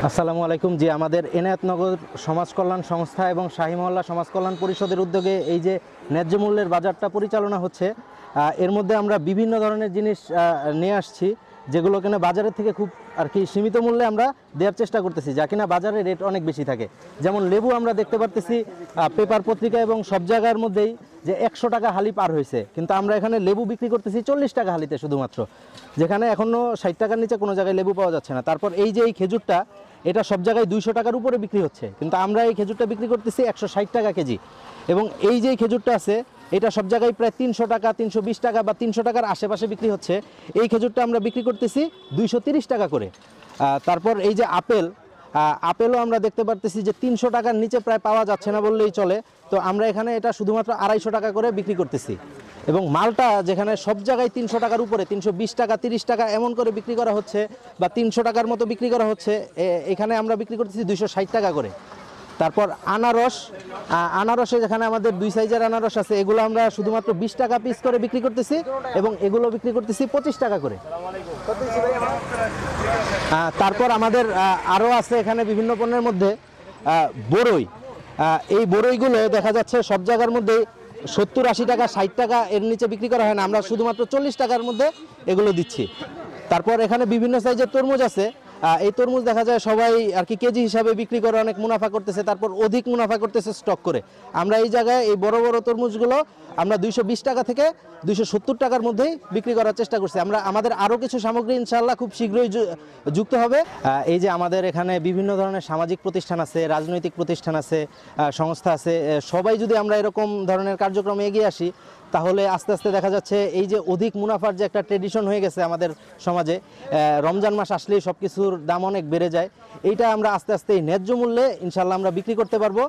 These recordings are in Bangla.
আসসালামু আলাইকুম। জি, আমাদের এনায়েতনগর সমাজ কল্যাণ সংস্থা এবং শাহী মহল্লা সমাজ কল্যাণ পরিষদের উদ্যোগে এই যে ন্যায্য মূল্যের বাজারটা পরিচালনা হচ্ছে, এর মধ্যে আমরা বিভিন্ন ধরনের জিনিস নিয়ে আসছি, যেগুলো কিনা বাজারের থেকে খুব সীমিত মূল্যে আমরা দেওয়ার চেষ্টা করতেছি, যা কিনা বাজারে রেট অনেক বেশি থাকে। যেমন লেবু আমরা দেখতে পারতেছি পেপার পত্রিকা এবং সব জায়গার মধ্যেই যে 100 টাকা হালি পার হয়েছে, কিন্তু আমরা এখানে লেবু বিক্রি করতেছি 40 টাকা হালিতে শুধুমাত্র, যেখানে এখনও 60 টাকার নিচে কোনো জায়গায় লেবু পাওয়া যাচ্ছে না। তারপর এই যে এই খেজুরটা, এটা সব জায়গায় 200 টাকার উপরে বিক্রি হচ্ছে, কিন্তু আমরা এই খেজুরটা বিক্রি করতেছি 160 টাকা কেজি। এবং এই যে খেজুরটা আছে, এটা সব জায়গায় প্রায় 300 টাকা, 320 টাকা বা 300 টাকার আশেপাশে বিক্রি হচ্ছে। এই খেজুরটা আমরা বিক্রি করতেছি 230 টাকা করে। তারপর এই যে আপেলও আমরা দেখতে পারতেছি যে 300 টাকার নিচে প্রায় পাওয়া যাচ্ছে না বললেই চলে। তো আমরা এখানে এটা শুধুমাত্র 250 টাকা করে বিক্রি করতেছি। এবং মালটা যেখানে সব জায়গায় 300 টাকার উপরে, 320 টাকা, 30 টাকা এমন করে বিক্রি করা হচ্ছে, বা 300 টাকার মতো বিক্রি করা হচ্ছে, এখানে আমরা বিক্রি করতেছি 260 টাকা করে। তারপর আনারসে যেখানে আমাদের 2 সাইজের আনারস আছে, এগুলো আমরা শুধুমাত্র 20 টাকা পিস করে বিক্রি করতেছি, এবং এগুলো বিক্রি করতেছি 25 টাকা করে। তারপর আমাদের আরও আছে এখানে বিভিন্ন পণ্যের মধ্যে বড়ই। এই বড়ইগুলো দেখা যাচ্ছে সব জায়গার মধ্যে 70-80 টাকা, 60 টাকা এর নিচে বিক্রি করা হয় না, আমরা শুধুমাত্র 40 টাকার মধ্যে এগুলো দিচ্ছি। তারপর এখানে বিভিন্ন সাইজের তরমুজ আছে। এই তরমুজ দেখা যায় সবাই কেজি হিসাবে বিক্রি করে অনেক মুনাফা করতেছে, তারপর অধিক মুনাফা করতেছে স্টক করে। আমরা এই জায়গায় এই বড় বড় তরমুজগুলো আমরা 220 টাকা থেকে 270 টাকার মধ্যেই বিক্রি করার চেষ্টা করছি। আমাদের আরও কিছু সামগ্রী ইনশাআল্লাহ খুব শীঘ্রই যুক্ত হবে। এই যে আমাদের এখানে বিভিন্ন ধরনের সামাজিক প্রতিষ্ঠান আছে, রাজনৈতিক প্রতিষ্ঠান আছে, সংস্থা আছে। সবাই যদি আমরা এরকম ধরনের কার্যক্রমে এগিয়ে আসি, তাহলে আস্তে আস্তে দেখা যাচ্ছে এই যে অধিক মুনাফার যে একটা ট্রেডিশন হয়ে গেছে আমাদের সমাজে, রমজান মাস আসলেই সব কিছুর দাম অনেক বেড়ে যায়, এইটা আমরা আস্তে আস্তে এই ন্যায্য মূল্যে ইনশাল্লাহ আমরা বিক্রি করতে পারবো।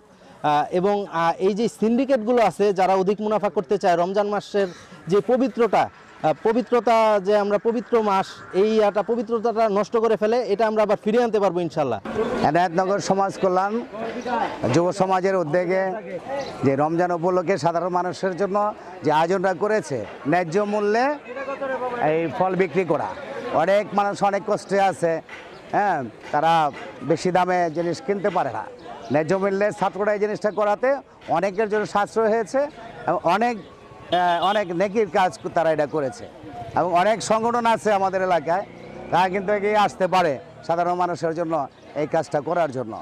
এবং এই যে সিন্ডিকেটগুলো আছে যারা অধিক মুনাফা করতে চায়, রমজান মাসের যে পবিত্রতা যে আমরা পবিত্র মাস, এই পবিত্রতাটা নষ্ট করে ফেলে, এটা আমরা আবার ফিরিয়ে আনতে পারবো ইনশাল্লাহ। এনায়েতনগর সমাজ কল্যাণ যুব সমাজের উদ্যোগে যে রমজান উপলক্ষে সাধারণ মানুষের জন্য যে আয়োজনটা করেছে, ন্যায্য মূল্যে এই ফল বিক্রি করা। অনেক মানুষ অনেক কষ্টে আছে, তারা বেশি দামে জিনিস কিনতে পারে না। ন্যায্য মূল্যে ছাত্ররা এই জিনিসটা করাতে অনেকের জন্য সাশ্রয় হয়েছে, এবং অনেক নেকির কাজ তারা এটা করেছে। এবং অনেক সংগঠন আছে আমাদের এলাকায়, তারা কিন্তু এগিয়ে আসতে পারে সাধারণ মানুষের জন্য এই কাজটা করার জন্য।